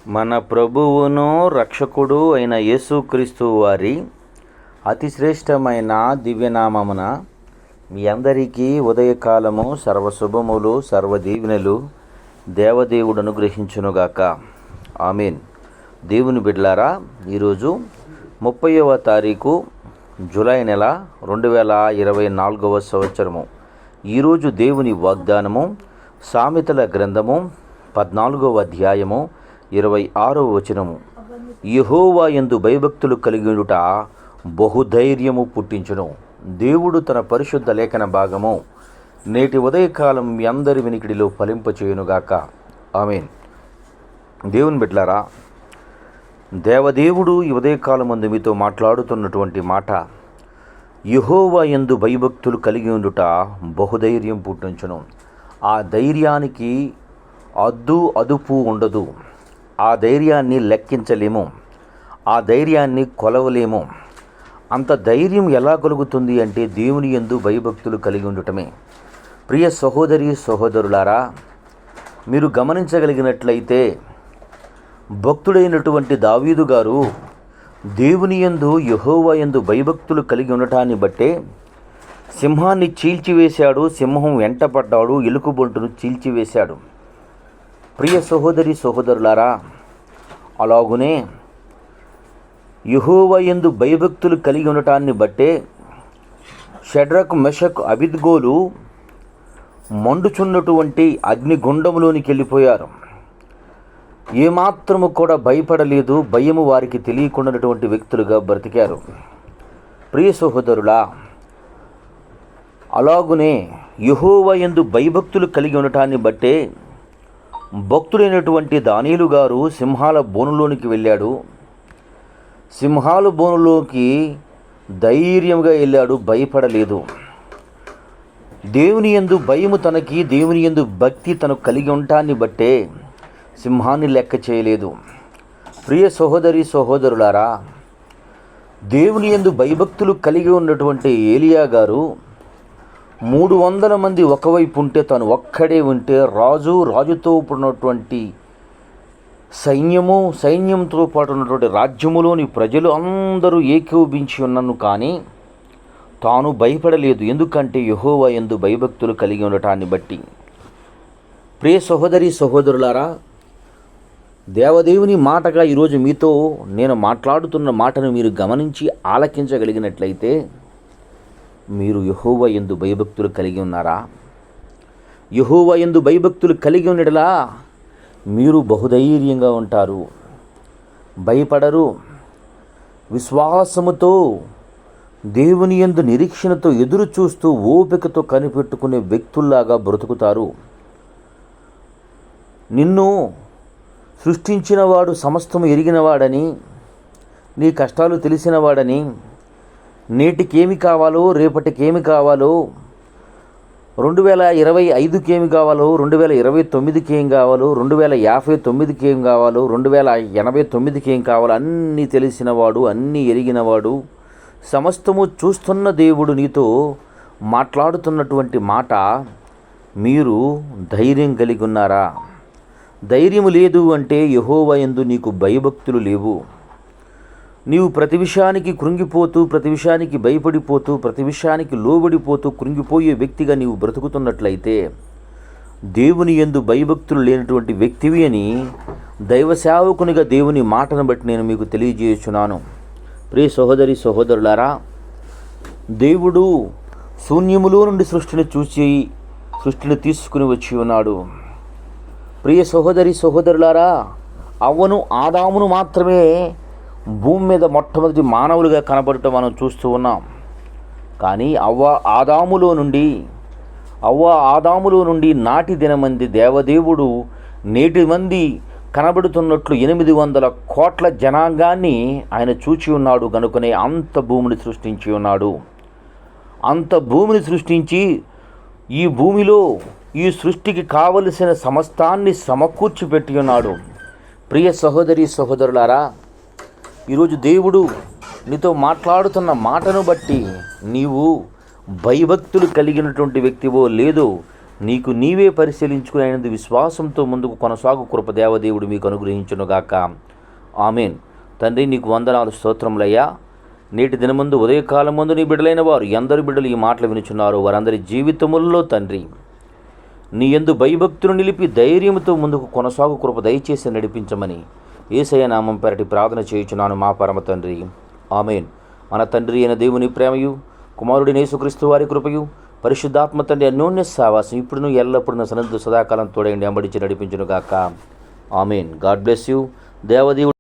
మన ప్రభువును రక్షకుడు అయిన యేసుక్రీస్తు వారి అతి శ్రేష్టమైన దివ్యనామమున మీ అందరికీ ఉదయకాలము సర్వశుభములు సర్వదీవెనలు దేవదేవుడు అనుగ్రహించునుగాక. ఆమేన్. దేవుని బిడ్డలారా, ఈరోజు 30వ తారీఖు జూలై నెల 2024 సంవత్సరము. ఈరోజు దేవుని వాగ్దానము సామెతల గ్రంథము 14వ అధ్యాయము 26వ వచనము. యెహోవా యందు భయభక్తులు కలిగియుండుట బహుధైర్యము పుట్టించును. దేవుడు తన పరిశుద్ధ లేఖన భాగము నేటి ఉదయకాలం మీ అందరి వినికిడిలో ఫలింపచేయునుగాక. ఆమేన్. దేవుని బిడ్డలారా, దేవదేవుడు ఈ ఉదయకాలమందు మీతో మాట్లాడుతున్నటువంటి మాట, యెహోవా యందు భయభక్తులు కలిగి ఉండుట బహుధైర్యం పుట్టించును. ఆ ధైర్యానికి అదుపు ఉండదు. ఆ ధైర్యాన్ని లెక్కించలేము, ఆ ధైర్యాన్ని కొలవలేము. అంత ధైర్యం ఎలా కలుగుతుంది అంటే దేవుని యందు భయభక్తులు కలిగి ఉండటమే. ప్రియ సహోదరి సహోదరులారా, మీరు గమనించగలిగినట్లయితే భక్తుడైనటువంటి దావీదు గారు దేవుని యందు యెహోవా యందు భయభక్తులు కలిగి ఉండటాన్ని బట్టే సింహాన్ని చీల్చివేశాడు, సింహం వెంటపడ్డాడు, ఎలుకబొంటును చీల్చివేశాడు. ప్రియ సహోదరి సహోదరులారా, అలాగునే యెహోవా యందు భయభక్తులు కలిగి ఉండటాన్ని బట్టే షడ్రక్ మెషక్ అబేద్నెగోలు మండుచున్నటువంటి అగ్నిగుండంలోనికి వెళ్ళిపోయారు. ఏమాత్రము కూడా భయపడలేదు. భయము వారికి తెలియకుండానటువంటి వ్యక్తులుగా బ్రతికారు. ప్రియ సహోదరులా, అలాగునే యెహోవా యందు భయభక్తులు కలిగి ఉండటాన్ని బట్టే భక్తుడైనటువంటి దానియేలు గారు సింహాల బోనులోనికి వెళ్ళాడు. సింహాల బోనులోకి ధైర్యంగా వెళ్ళాడు, భయపడలేదు. దేవుని యందు భయము తనకి, దేవుని యందు భక్తి తనకు కలిగి ఉండటాన్ని బట్టే సింహాన్ని లెక్క చేయలేదు. ప్రియ సహోదరి సహోదరులారా, దేవుని యందు భయభక్తులు కలిగి ఉన్నటువంటి ఏలియా గారు 300 మంది ఒకవైపు ఉంటే తను ఒక్కడే ఉంటే రాజుతో ఉన్నటువంటి సైన్యంతో పాటు ఉన్నటువంటి రాజ్యములోని ప్రజలు అందరూ ఏకీభవించి ఉన్నాను, కానీ తాను భయపడలేదు. ఎందుకంటే యెహోవా యందు భయభక్తులు కలిగి ఉండటాన్ని బట్టి. ప్రియ సహోదరి సహోదరులారా, దేవదేవుని మాటగా ఈరోజు మీతో నేను మాట్లాడుతున్న మాటను మీరు గమనించి ఆలకించగలిగినట్లయితే మీరు యెహోవా యందు భయభక్తులు కలిగి ఉన్నారా? యెహోవా యందు భయభక్తులు కలిగి ఉండటలా మీరు బహుధైర్యంగా ఉంటారు, భయపడరు. విశ్వాసముతో దేవుని యందు నిరీక్షణతో ఎదురు చూస్తూ ఓపికతో కనిపెట్టుకునే వ్యక్తుల్లాగా బ్రతుకుతారు. నిన్ను సృష్టించినవాడు సమస్తము ఎరిగినవాడని, నీ కష్టాలు తెలిసినవాడని, నేటికి ఏమి కావాలో రేపటికి ఏమి కావాలో, 2025కి ఏమి కావాలో, 2029కి ఏం కావాలో, 2059కి ఏం కావాలో, 2089కి ఏం కావాలో అన్నీ తెలిసినవాడు, అన్నీ ఎరిగినవాడు, సమస్తము చూస్తున్న దేవుడు నీతో మాట్లాడుతున్నటువంటి మాట, మీరు ధైర్యం కలిగి ఉన్నారా? ధైర్యము లేదు అంటే యెహోవా యందు నీకు భయభక్తులు లేవు. నీవు ప్రతి విషయానికి కృంగిపోతూ, ప్రతి విషయానికి భయపడిపోతూ, ప్రతి విషయానికి లోబడిపోతూ కృంగిపోయే వ్యక్తిగా నీవు బ్రతుకుతున్నట్లయితే దేవుని యందు భయభక్తులు లేనటువంటి వ్యక్తివి అని దైవ సేవకునిగా దేవుని మాటను బట్టి నేను మీకు తెలియజేస్తున్నాను. ప్రియ సహోదరి సహోదరులారా, దేవుడు శూన్యములో నుండి సృష్టిని తీసుకుని వచ్చి ఉన్నాడు. ప్రియ సహోదరి సహోదరులారా, అవ్వను ఆదామును మాత్రమే భూమి మీద మొట్టమొదటి మానవులుగా కనబడటం మనం చూస్తూ ఉన్నాం. కానీ అవ్వ ఆదాములో నుండి నాటి దినమంది దేవదేవుడు నేటి మంది కనబడుతున్నట్లు 800 కోట్ల జనాంగాన్ని ఆయన చూచి ఉన్నాడు. కనుకనే అంత భూమిని సృష్టించి ఉన్నాడు. అంత భూమిని సృష్టించి ఈ భూమిలో ఈ సృష్టికి కావలసిన సమస్తాన్ని సమకూర్చి పెట్టి ఉన్నాడు. ప్రియ సహోదరి సహోదరులారా, ఈరోజు దేవుడు నీతో మాట్లాడుతున్న మాటను బట్టి నీవు భయభక్తులు కలిగినటువంటి వ్యక్తివో లేదో నీకు నీవే పరిశీలించుకునేందుకు విశ్వాసంతో ముందుకు కొనసాగు కృప దేవదేవుడు మీకు అనుగ్రహించునుగాక. ఆమెన్. తండ్రి, నీకు వందనాలు, స్తోత్రములయ్యా. నేటి దినమందు ఉదయకాలం ముందు నీ బిడ్డలైన వారు ఎందరు బిడ్డలు ఈ మాటలు వినుచున్నారు, వారందరి జీవితముల్లో తండ్రి నీ యందు భయభక్తులు నిలిపి ధైర్యంతో ముందుకు కొనసాగు కృప దయచేసి నడిపించమని యేసయ్య నామం పెరటి ప్రార్థన చేయుచున్నాను మా పరమ తండ్రి. ఆమెన్. మన తండ్రి అయిన దేవుని ప్రేమయు, కుమారుడైన యేసుక్రీస్తు వారి కృపయు, పరిశుద్ధాత్మ తండ్రి అన్యోన్య సావాసం ఇప్పుడును ఎల్లప్పుడూ సదాకాలం తోడైండి అంబడించి నడిపించునుగాక. ఆమెన్. God bless you. దేవదేవుడు